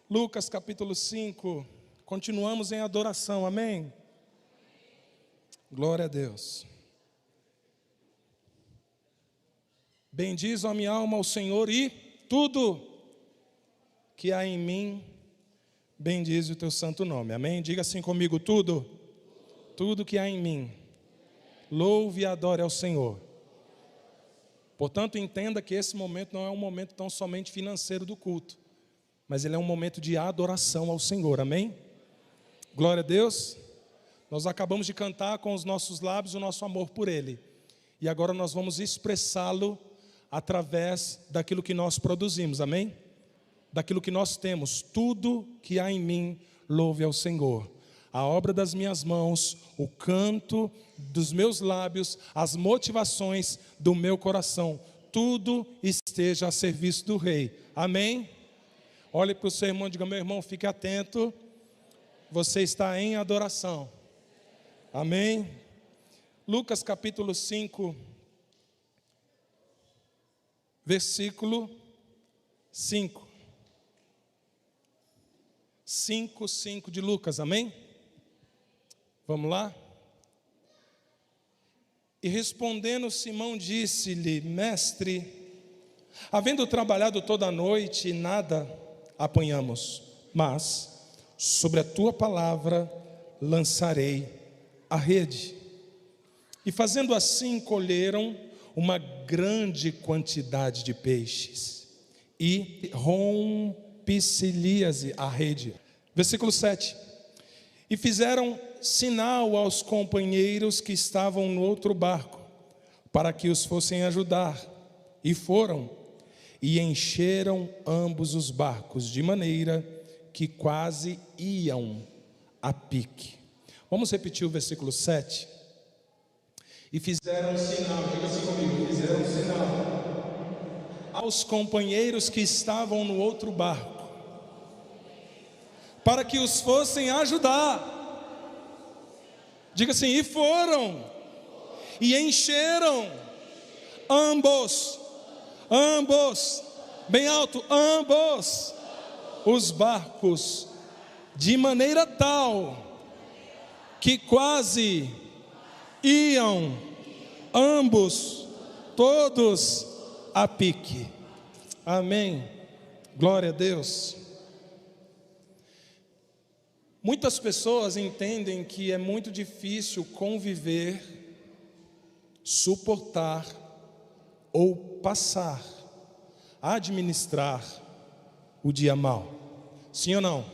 Lucas capítulo 5, continuamos em adoração, amém? Glória a Deus. Bendiz a minha alma ao Senhor e tudo que há em mim, bendize o teu santo nome, amém? Diga assim comigo, tudo que há em mim, louve e adore ao Senhor. Portanto, entenda que esse momento não é um momento tão somente financeiro do culto, mas ele é um momento de adoração ao Senhor, amém? Glória a Deus. Nós acabamos de cantar com os nossos lábios o nosso amor por Ele, e agora nós vamos expressá-lo através daquilo que nós produzimos, amém? Daquilo que nós temos. Tudo que há em mim, louve ao Senhor. A obra das minhas mãos, o canto dos meus lábios, as motivações do meu coração, tudo esteja a serviço do Rei, amém? Olhe para o seu irmão e diga, meu irmão, fique atento, você está em adoração, amém? Lucas capítulo 5, versículo 5, 5 de Lucas, amém? Vamos lá? E respondendo Simão disse-lhe, mestre, havendo trabalhado toda a noite e nada apanhamos, mas sobre a tua palavra lançarei a rede. E fazendo assim colheram uma grande quantidade de peixes, e rompe-se-lhes a rede. Versículo 7. E fizeram sinal aos companheiros que estavam no outro barco, para que os fossem ajudar, e foram, e encheram ambos os barcos, de maneira que quase iam a pique. Vamos repetir o versículo 7. E fizeram sinal, diga assim comigo, fizeram sinal aos companheiros que estavam no outro barco, para que os fossem ajudar. Diga assim, e foram, e encheram ambos, bem alto, ambos os barcos, de maneira tal que quase iam ambos, todos a pique. Amém. Glória a Deus. Muitas pessoas entendem que é muito difícil conviver, suportar ou passar, administrar o dia mau. Sim ou não?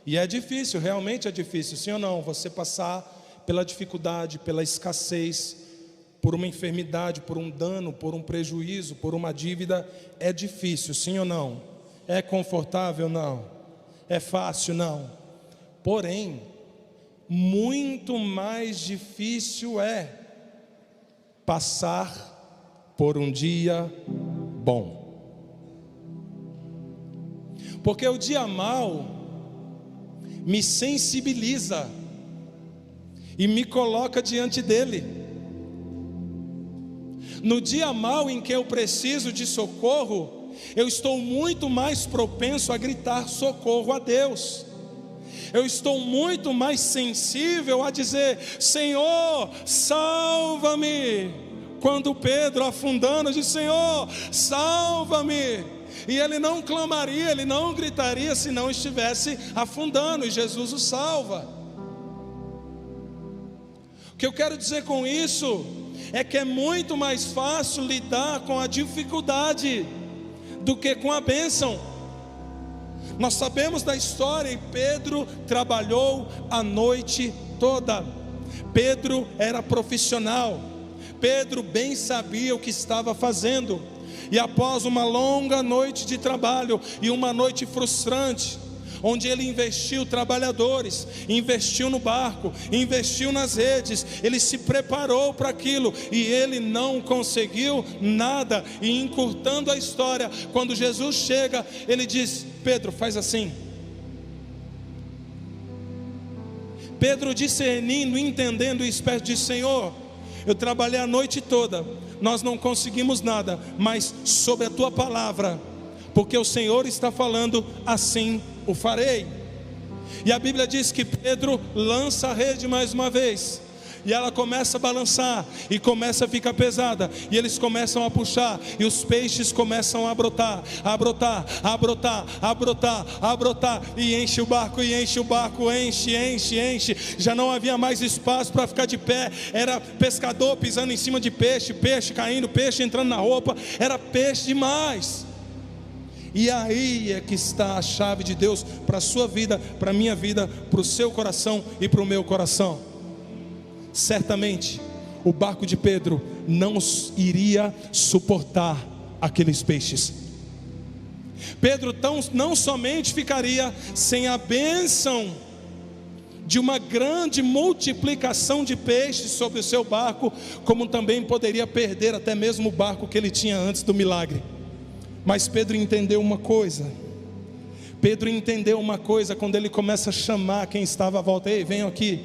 E é difícil, realmente é difícil, sim ou não? Você passar pela dificuldade, pela escassez, por uma enfermidade, por um dano, por um prejuízo, por uma dívida, é difícil, sim ou não? É confortável? Não. É fácil? Não. Porém, muito mais difícil é passar por um dia bom. Porque o dia mau me sensibiliza e me coloca diante dele. No dia mau em que eu preciso de socorro, eu estou muito mais propenso a gritar socorro a Deus. Eu estou muito mais sensível a dizer, Senhor, salva-me. Quando Pedro, afundando, disse, Senhor, salva-me. E ele não clamaria, ele não gritaria se não estivesse afundando, e Jesus o salva. O que eu quero dizer com isso é que é muito mais fácil lidar com a dificuldade do que com a bênção. Nós sabemos da história, e Pedro trabalhou a noite toda. Pedro era profissional, Pedro bem sabia o que estava fazendo. E após uma longa noite de trabalho e uma noite frustrante, onde ele investiu trabalhadores, investiu no barco, investiu nas redes, ele se preparou para aquilo e ele não conseguiu nada. E encurtando a história, quando Jesus chega, ele diz, Pedro, faz assim. Pedro, discernindo, entendendo, e esperto, diz, Senhor, eu trabalhei a noite toda, nós não conseguimos nada, mas sobre a tua palavra, porque o Senhor está falando, assim o farei. E a Bíblia diz que Pedro lança a rede mais uma vez, e ela começa a balançar, e começa a ficar pesada, e eles começam a puxar, e os peixes começam a brotar, a brotar, a brotar, a brotar, a brotar, e enche o barco, enche, já não havia mais espaço para ficar de pé, era pescador pisando em cima de peixe, peixe caindo, peixe entrando na roupa, era peixe demais. E aí é que está a chave de Deus para a sua vida, para a minha vida, para o seu coração e para o meu coração. Certamente o barco de Pedro não iria suportar aqueles peixes. Pedro não somente ficaria sem a bênção de uma grande multiplicação de peixes sobre o seu barco, como também poderia perder até mesmo o barco que ele tinha antes do milagre. Mas Pedro entendeu uma coisa. Pedro entendeu uma coisa quando ele começa a chamar quem estava à volta: ei, venham aqui,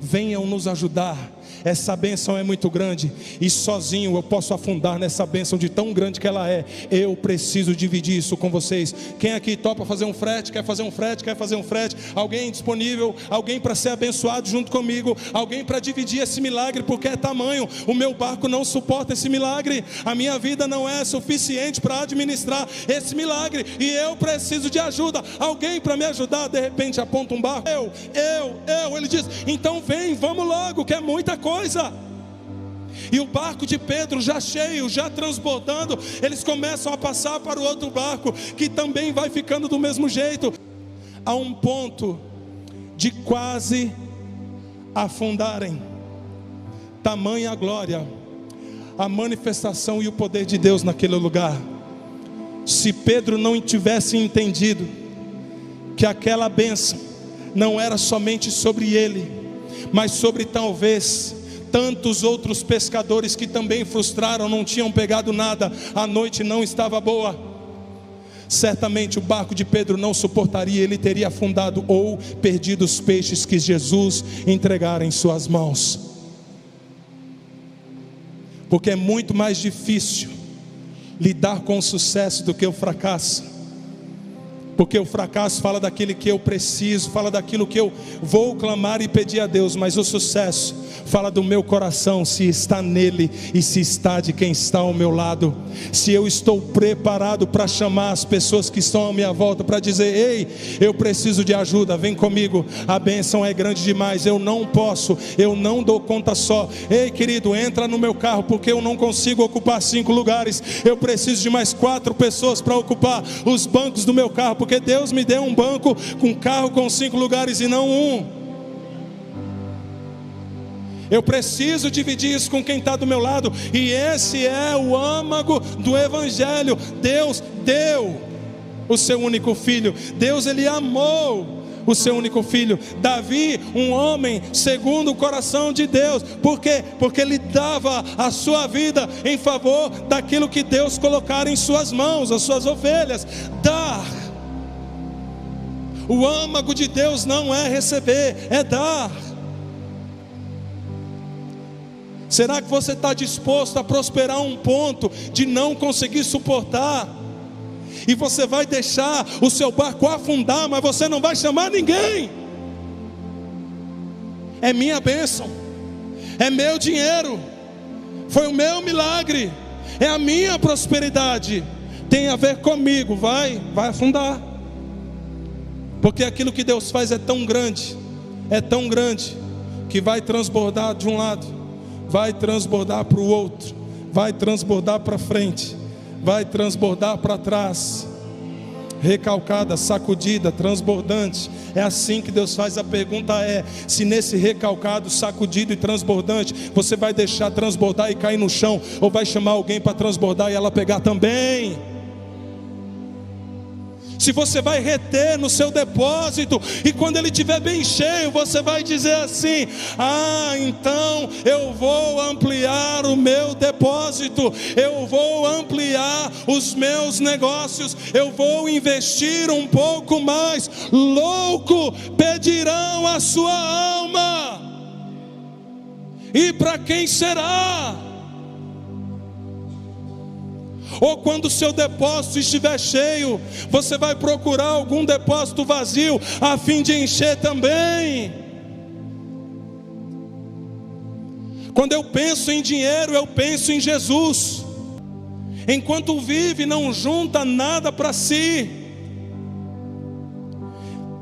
venham nos ajudar. Essa bênção é muito grande, e sozinho eu posso afundar nessa bênção de tão grande que ela é. Eu preciso dividir isso com vocês. Quem aqui topa fazer um frete? Quer fazer um frete? Quer fazer um frete? Alguém disponível? Alguém para ser abençoado junto comigo? Alguém para dividir esse milagre? Porque é tamanho, o meu barco não suporta esse milagre. A minha vida não é suficiente para administrar esse milagre, e eu preciso de ajuda. Alguém para me ajudar? De repente aponta um barco. Ele diz: então vem, vamos logo, que é muita coisa. E o barco de Pedro já cheio, já transbordando, eles começam a passar para o outro barco, que também vai ficando do mesmo jeito, a um ponto de quase afundarem. Tamanha a glória, a manifestação e o poder de Deus naquele lugar. Se Pedro não tivesse entendido que aquela bênção não era somente sobre ele, mas sobre talvez tantos outros pescadores que também frustraram, não tinham pegado nada, a noite não estava boa, certamente o barco de Pedro não suportaria, ele teria afundado ou perdido os peixes que Jesus entregara em suas mãos. Porque é muito mais difícil lidar com o sucesso do que o fracasso. Porque o fracasso fala daquilo que eu preciso, fala daquilo que eu vou clamar e pedir a Deus, mas o sucesso fala do meu coração, se está nele e se está de quem está ao meu lado. Se eu estou preparado para chamar as pessoas que estão à minha volta para dizer: ei, eu preciso de ajuda, vem comigo, a bênção é grande demais, eu não posso, eu não dou conta só. Ei, querido, entra no meu carro, porque eu não consigo ocupar 5 lugares, eu preciso de mais 4 pessoas para ocupar os bancos do meu carro, porque Deus me deu um banco com carro com 5 lugares e não 1. Eu preciso dividir isso com quem está do meu lado. E esse é o âmago do Evangelho. Deus deu o seu único filho. Deus, Ele amou o seu único filho. Davi, um homem segundo o coração de Deus. Por quê? Porque ele dava a sua vida em favor daquilo que Deus colocara em suas mãos, as suas ovelhas. Dar. O âmago de Deus não é receber, é dar. Será que você está disposto a prosperar a um ponto de não conseguir suportar? E você vai deixar o seu barco afundar, mas você não vai chamar ninguém. É minha bênção, é meu dinheiro, foi o meu milagre, é a minha prosperidade, tem a ver comigo. Vai afundar. Porque aquilo que Deus faz é tão grande, que vai transbordar de um lado, vai transbordar para o outro, vai transbordar para frente, vai transbordar para trás, recalcada, sacudida, transbordante. É assim que Deus faz. A pergunta é: se nesse recalcado, sacudido e transbordante, você vai deixar transbordar e cair no chão, ou vai chamar alguém para transbordar e ela pegar também? Se você vai reter no seu depósito, e quando ele estiver bem cheio, você vai dizer assim: ah, então eu vou ampliar o meu depósito, eu vou ampliar os meus negócios, eu vou investir um pouco mais. Louco pedirão a sua alma, e para quem será? Ou quando o seu depósito estiver cheio, você vai procurar algum depósito vazio, a fim de encher também. Quando eu penso em dinheiro, eu penso em Jesus. Enquanto vive, não junta nada para si.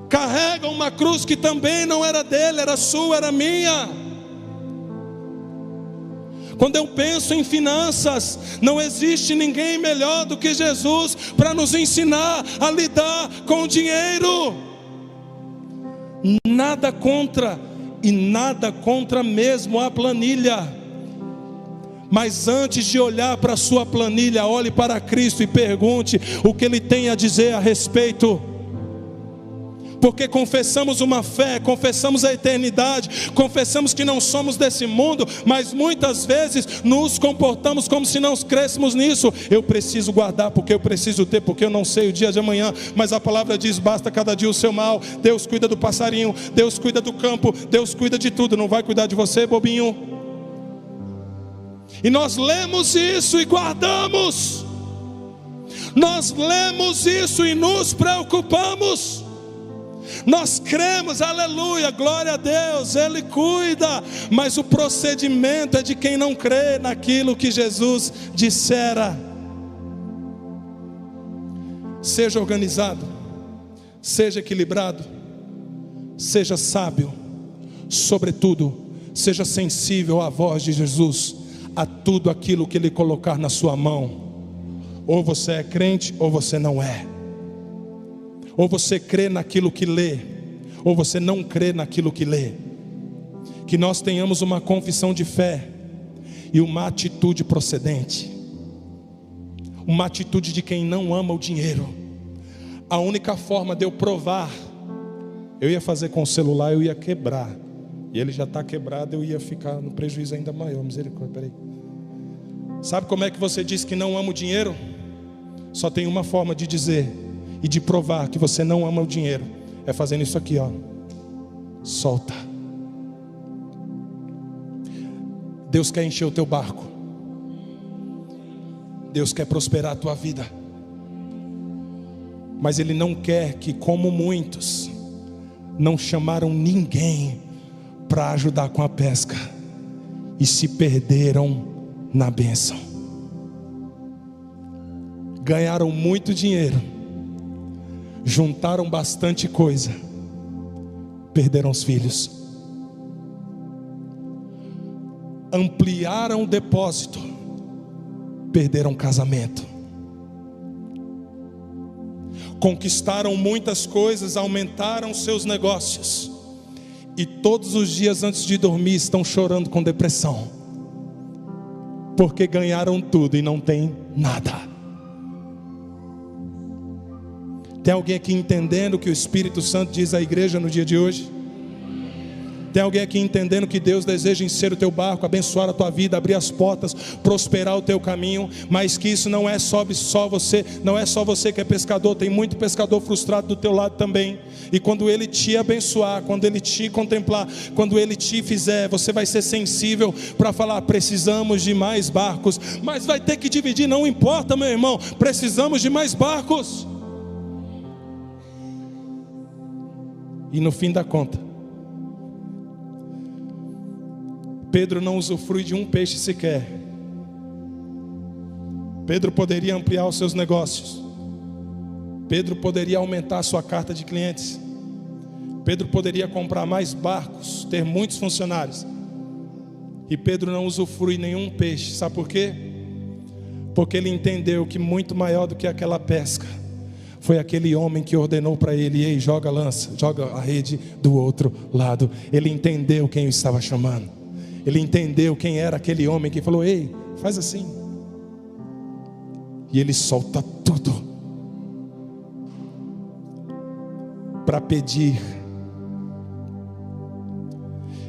Carrega uma cruz que também não era dele, era sua, era minha. Quando eu penso em finanças, não existe ninguém melhor do que Jesus para nos ensinar a lidar com o dinheiro. Nada contra, e nada contra mesmo a planilha. Mas antes de olhar para a sua planilha, olhe para Cristo e pergunte o que Ele tem a dizer a respeito. Porque confessamos uma fé, confessamos a eternidade, confessamos que não somos desse mundo, mas muitas vezes nos comportamos como se não crêssemos nisso. Eu preciso guardar, porque eu preciso ter, porque eu não sei o dia de amanhã. Mas a palavra diz: basta cada dia o seu mal. Deus cuida do passarinho, Deus cuida do campo, Deus cuida de tudo. Não vai cuidar de você, bobinho? E nós lemos isso e guardamos. Nós lemos isso e nos preocupamos. Nós cremos, aleluia, glória a Deus, Ele cuida. Mas o procedimento é de quem não crê naquilo que Jesus dissera. Seja organizado, seja equilibrado, seja sábio, sobretudo, seja sensível à voz de Jesus, a tudo aquilo que Ele colocar na sua mão. Ou você é crente ou você não é. Ou você crê naquilo que lê, ou você não crê naquilo que lê. Que nós tenhamos uma confissão de fé e uma atitude procedente. Uma atitude de quem não ama o dinheiro. A única forma de eu provar, eu ia fazer com o celular, eu ia quebrar. E ele já está quebrado, eu ia ficar no prejuízo ainda maior. Misericórdia, peraí. Sabe como é que você diz que não ama o dinheiro? Só tem uma forma de dizer e de provar que você não ama o dinheiro. É fazendo isso aqui, ó. Solta. Deus quer encher o teu barco. Deus quer prosperar a tua vida. Mas Ele não quer que, como muitos, não chamaram ninguém para ajudar com a pesca e se perderam na bênção. Ganharam muito dinheiro, juntaram bastante coisa, perderam os filhos. Ampliaram o depósito, perderam o casamento. Conquistaram muitas coisas, aumentaram seus negócios, e todos os dias antes de dormir estão chorando com depressão, porque ganharam tudo e não tem nada. Tem alguém aqui entendendo o que o Espírito Santo diz à igreja no dia de hoje? Tem alguém aqui entendendo que Deus deseja encher o teu barco, abençoar a tua vida, abrir as portas, prosperar o teu caminho, mas que isso não é só você, não é só você que é pescador, tem muito pescador frustrado do teu lado também. E quando Ele te abençoar, quando Ele te contemplar, quando Ele te fizer, você vai ser sensível para falar: precisamos de mais barcos. Mas vai ter que dividir, não importa, meu irmão, precisamos de mais barcos. E no fim da conta, Pedro não usufrui de um peixe sequer. Pedro poderia ampliar os seus negócios. Pedro poderia aumentar a sua carta de clientes. Pedro poderia comprar mais barcos, ter muitos funcionários. E Pedro não usufrui nenhum peixe. Sabe por quê? Porque ele entendeu que muito maior do que aquela pesca foi aquele homem que ordenou para ele: ei, joga a lança, joga a rede do outro lado. Ele entendeu quem o estava chamando. Ele entendeu quem era aquele homem que falou: ei, faz assim. E ele solta tudo para pedir.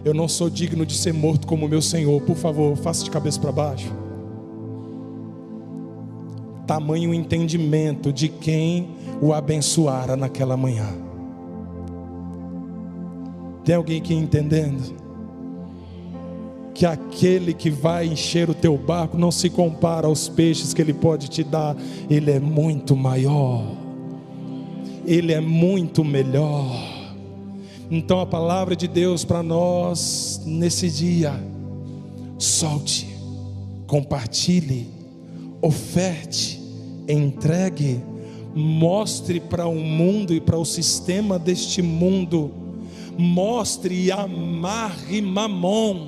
Eu não sou digno de ser morto como meu Senhor, por favor, faça de cabeça para baixo. Tamanho entendimento de quem o abençoara naquela manhã. Tem alguém aqui entendendo? que aquele que vai encher o teu barco não se compara aos peixes que Ele pode te dar. Ele é muito maior, Ele é muito melhor. Então a palavra de Deus para nós nesse dia: solte, compartilhe, oferte, entregue, mostre para o mundo e para o sistema deste mundo, mostre e amarre Mamon,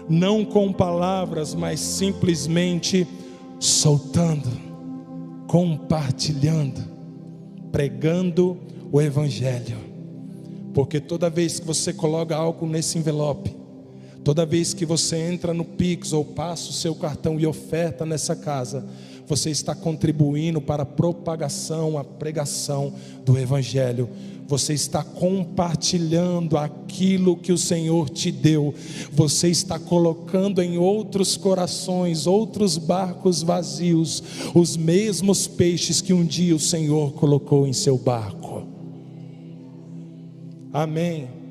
não com palavras, mas simplesmente soltando, compartilhando, pregando o Evangelho. Porque toda vez que você coloca algo nesse envelope, toda vez que você entra no Pix ou passa o seu cartão e oferta nessa casa, você está contribuindo para a propagação, a pregação do Evangelho. Você está compartilhando aquilo que o Senhor te deu. Você está colocando em outros corações, outros barcos vazios, os mesmos peixes que um dia o Senhor colocou em seu barco. Amém.